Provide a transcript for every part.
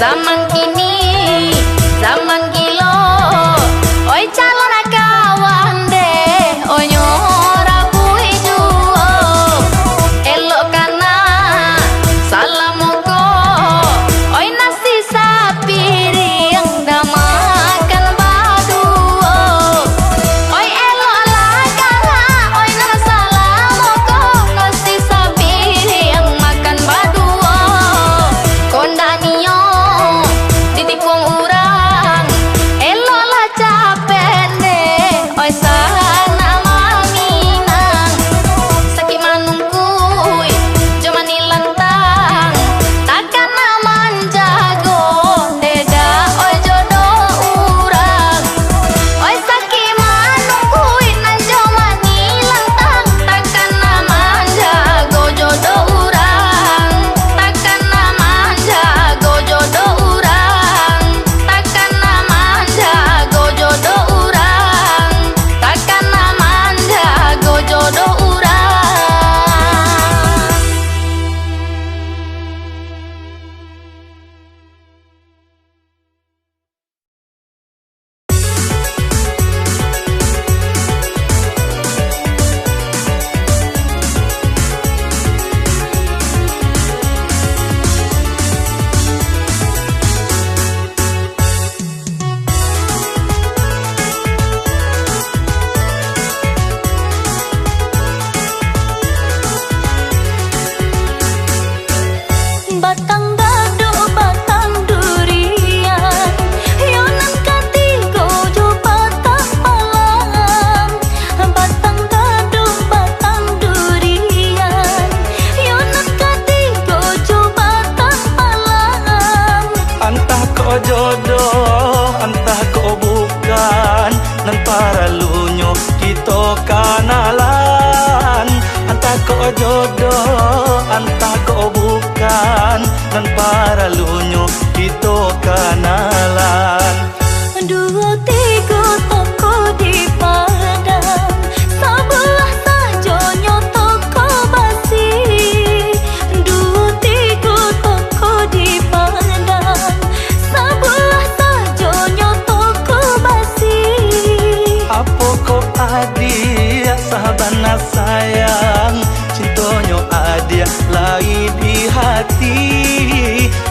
Zaman kini, zaman gilo, oi calon kawan deh, oi nyora bui juo, elok kana salam moko, oi nasi sapi yang dah makan baduo, oi elok lagala, oi nama salam moko, nasi sapi yang makan baduo, kondaniyo titikung urang, elok lah capek deh, oi sana maminang, sakit manungkui, cuma nilantang, takkan aman jago, tega oi jodoh urang, oi sakit manungkui, nan cuma nilantang, takkan aman jago jodoh urang, takkan aman jago jodoh urang, takkan aman jago jodoh urang, takkan aman jago jodoh urang. Batang dadu, batang durian, yonan katigo jo batang palang. Batang dadu, batang durian, yonan katigo jo batang palang. Antah ko jodoh, antah ko bukan, nan para lunyo kito kanalan. Antah ko jodoh, antah ko bukan, nan para lunyo kito kanalan. Dua tiga toko di Padang, sebelah sajonyo toko basi. Dua tiga toko di Padang, sebelah sajonyo toko basi. Apo ko adia sahabana sayang, cintonyo adia lai di hati.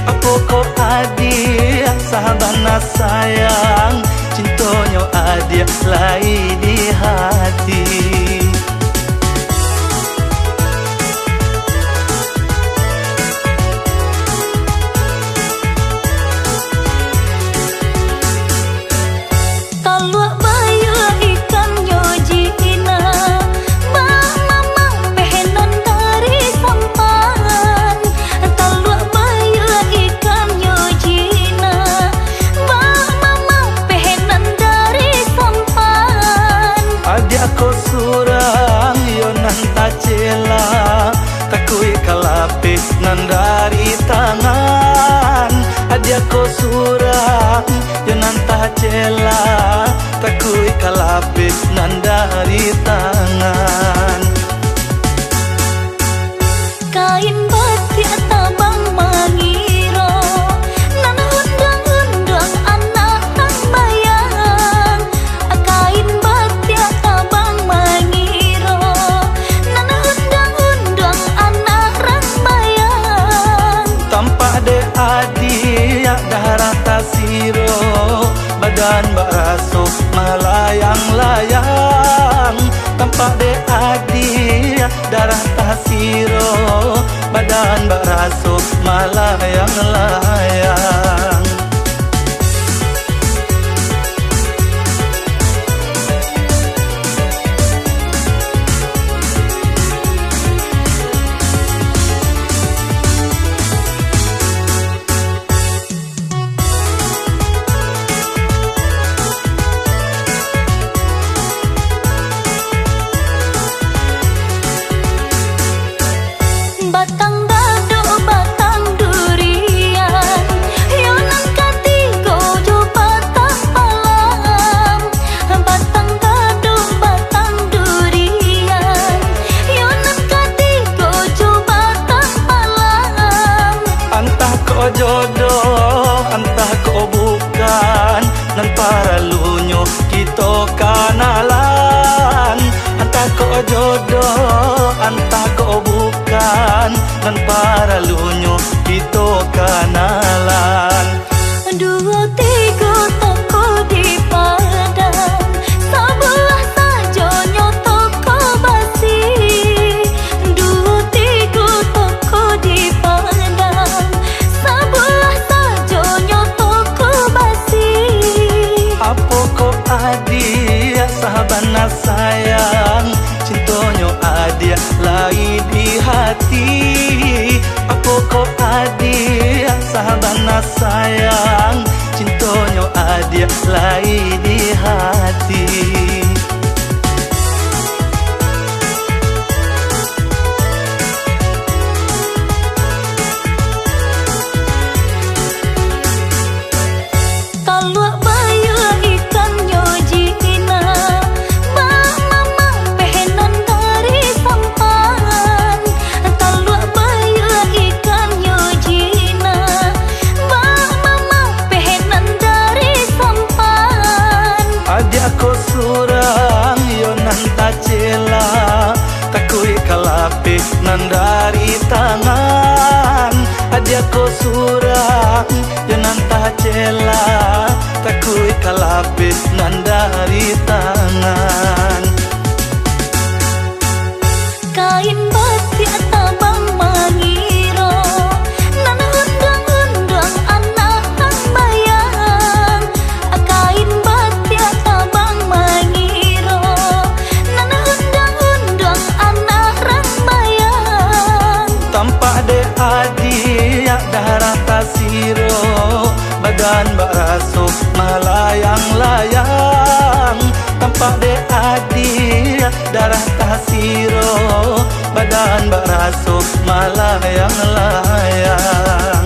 Apo ko adia sahabana sayang, cintonyo adia lai di hati. Taluak bayu ikan nyojina, bah mamang pehenan dari sampan. Taluak bayu ikan nyojina, bah mamang pehenan dari sampan. Adia ko surang yonan tacela, takui kalape nan dari tangan. Adia ko surang yonan tacela, takui kalape nan dari tangan. Kain batik tabang mangiro, nan undang-undang anak tang bayang. Kain batik tabang mangiro, nan undang-undang anak rang bayang. Tampak de adia darah tasiro, badan baraso melayang-layang. Tampak de adia darah tasiro, badan baraso melayang-layang. Batang dadu, batang durian, entah kau bukan nan para lunyo kita kanalan. Entah kau jodoh, entah kau bukan nan para lunyo kita kanalan. Dua tiga toko di Padang, sebelah saja nyoto basi. Dua tiga toko di Padang, sebelah saja nyoto basi. Apa kau adia sahabana sayang, cintonyo adia lai di hati. Apa kau adia sahabana sayang, cintonyo adia lai di hati. Talua bayu ikan nyojina, mama pehenan dari sampan. Talua bayu ikan nyojina, mama pehenan dari sampan. Adia ko surang yo nan tacela, takui kalape nan dari tangan. Adia ko surang yo nan tacela, takui kalape nan dari tangan. Kain batik tabang mangiro, nan undang-undang anak tang bayang. Kain batik tabang mangiro, nan undang-undang anak rang bayang. Tampak de adia darah tasiro, badan baraso malayang-layang. Tampak de adia darah tasiro, badan baraso malayang-layang.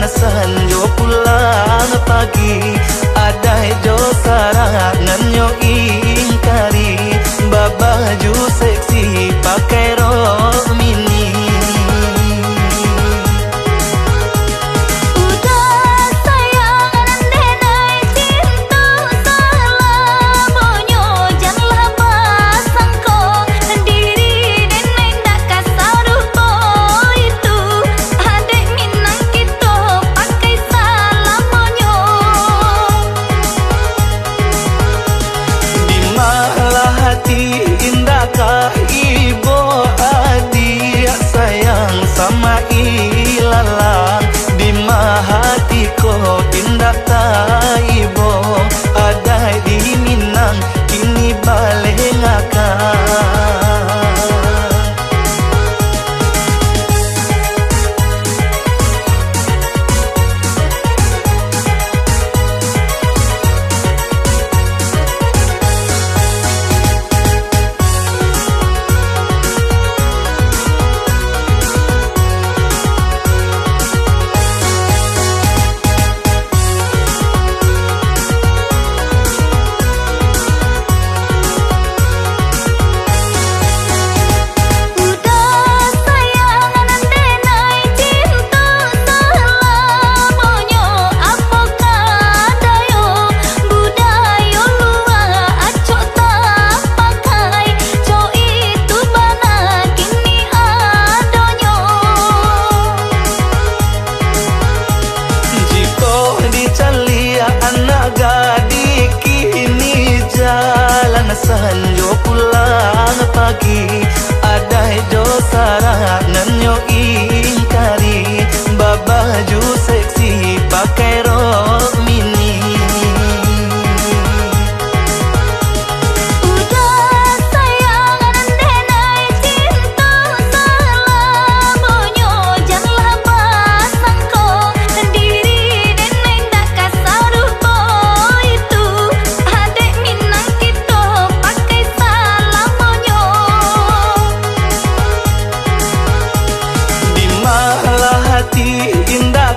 sanjo pulang pagi adai jo sarangan yo ingkari babaju seksi pakai rok mini. Udah sayang rendenai cinta selamonyo janganlah pasangko diri denai ndak kasaruh po itu adek minang kita pakai salamonyo. Di malah hati indahkah ibu adik sayang sama ilalang di hati ko indah tak ibu ada di Minang kini balik ngakak. Udah sayang rendenai cinta selamonyo apokadayo budayo luar acok tak pakai co itu bana kini adonyo. Jika dicalia anak gadis kini jalan sanjo pulang pagi adai jo sarangan yo ingkari babaju seksi pakai rok mini. Udah sayang rendenai cinta selamonyo janganlah pasangko diri denai ndak kasaruh po itu adek minang kita pakai salamonyo. Di malah hati indah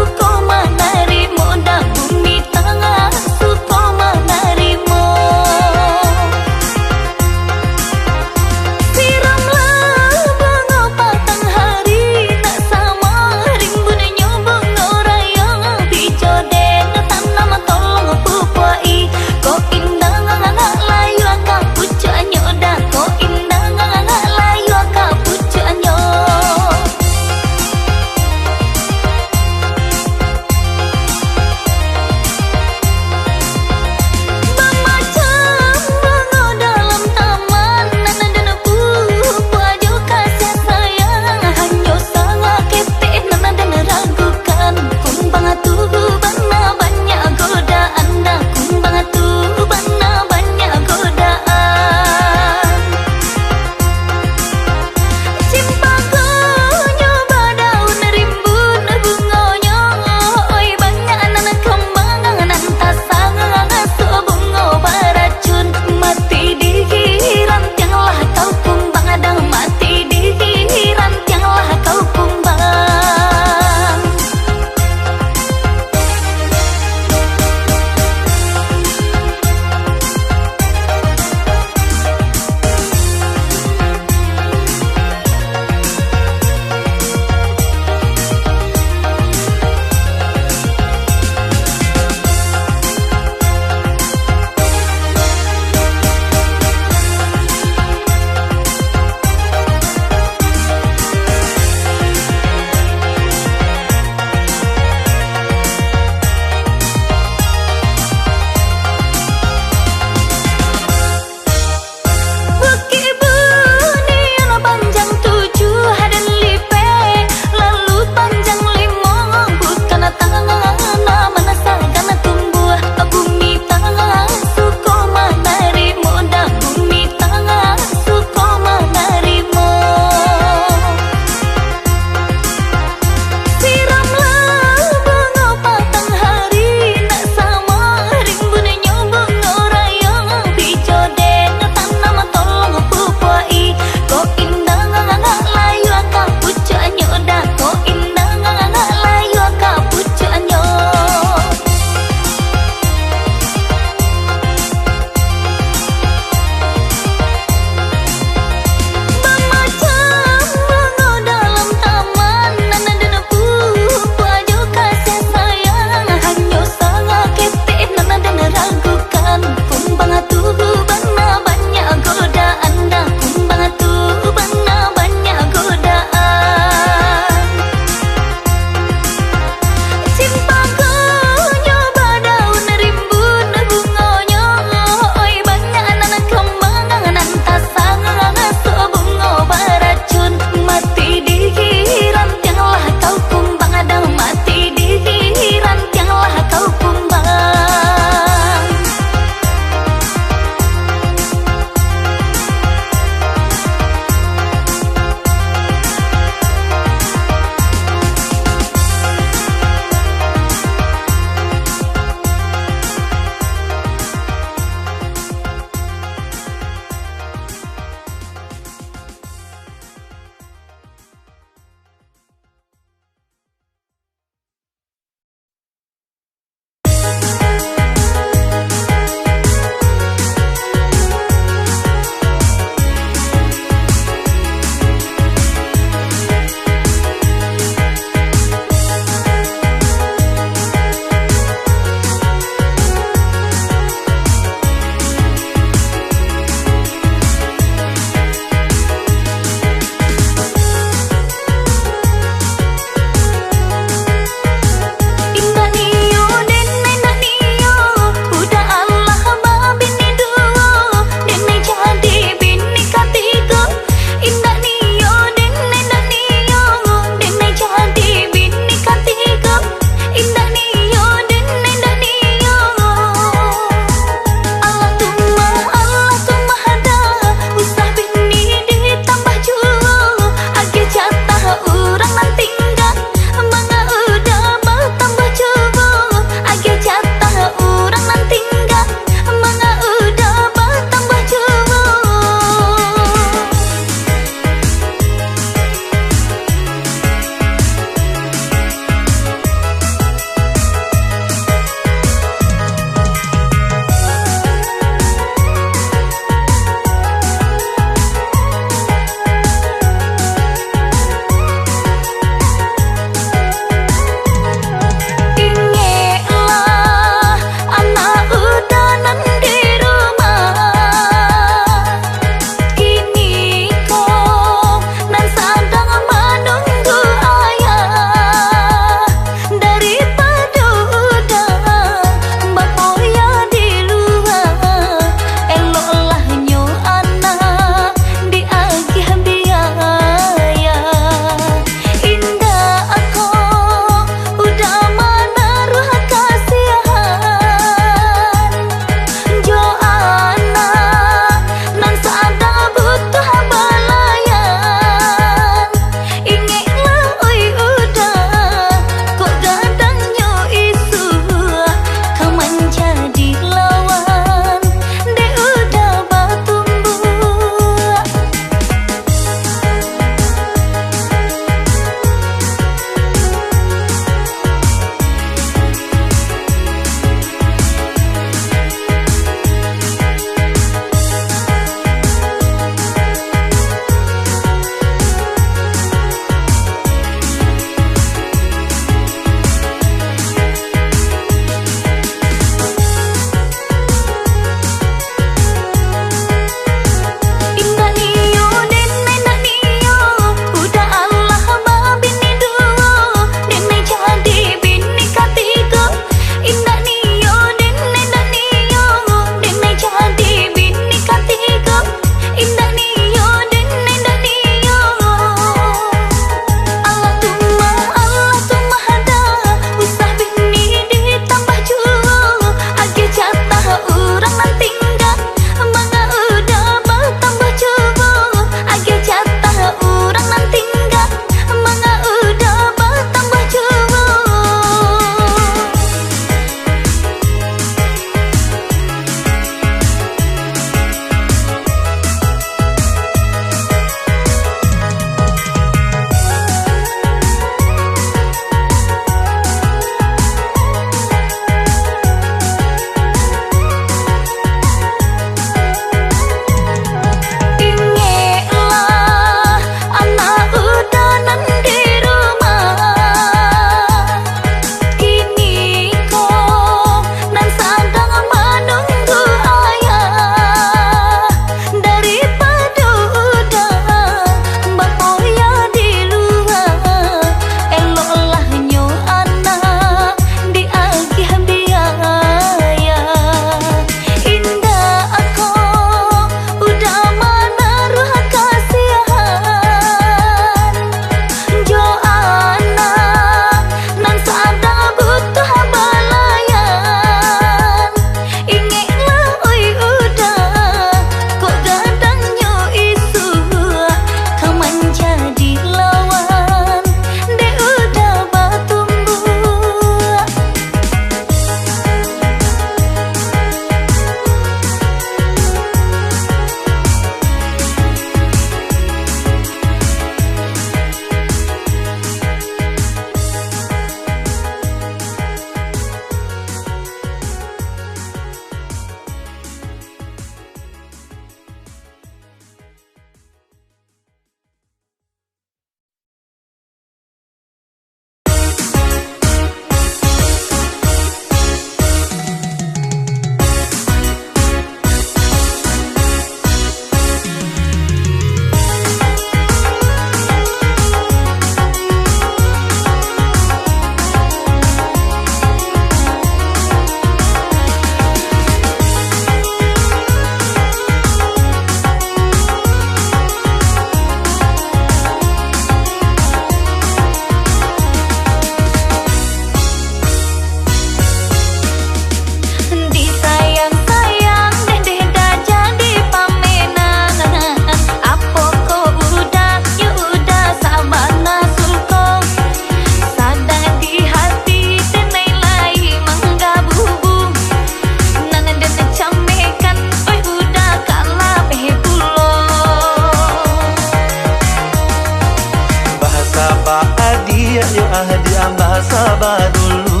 bahasa dulu.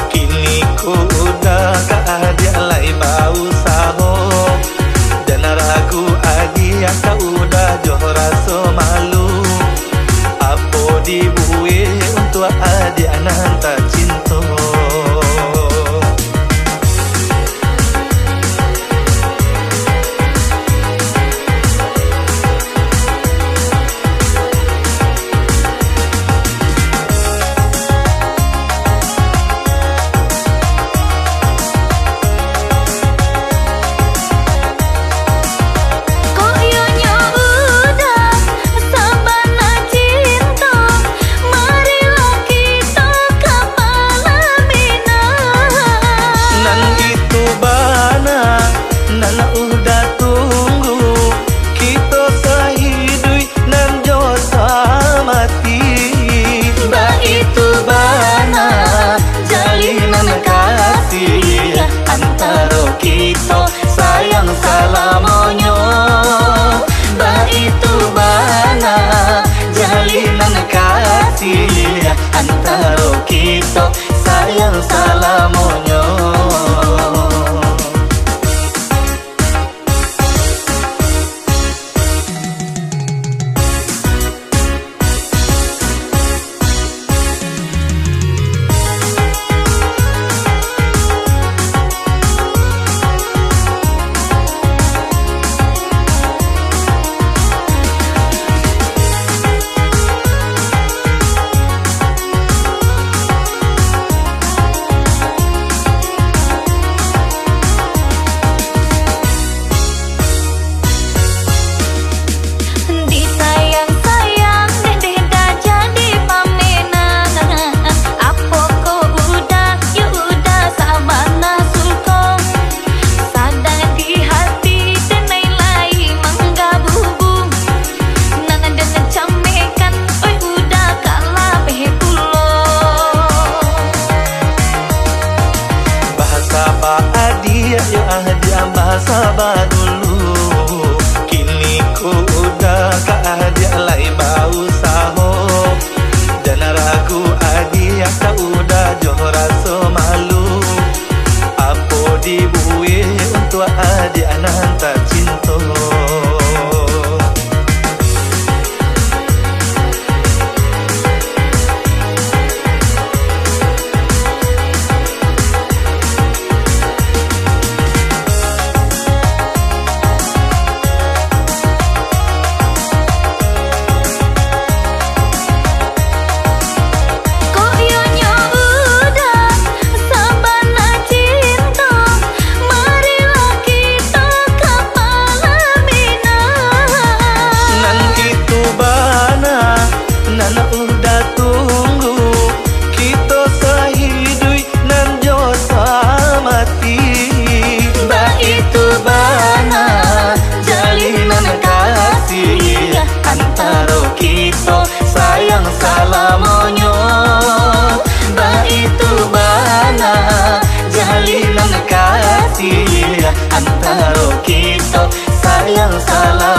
Kini ku udah gak ada lagi bau saho. Dan ragu adia kau udah joh rasa malu. Apa dibuih untuk adia nanta cinta. Sayang salamonyo, bah itu bana jalinan kasih antara kita. Sayang salamonyo. Yo ahdia bahasa dulu. Kini ku udah gak ada lagi bau saho. Dan ragu adia kau udah joh rasa malu. Apa dibuih untuk adia nanta cinta. Nana udah tunggu kita sahidui nan jo samati. Bah itu bana jalinan kasih antara kita. Sayang salamonyo, bah itu bana jalinan kasih antara kita. Sayang salam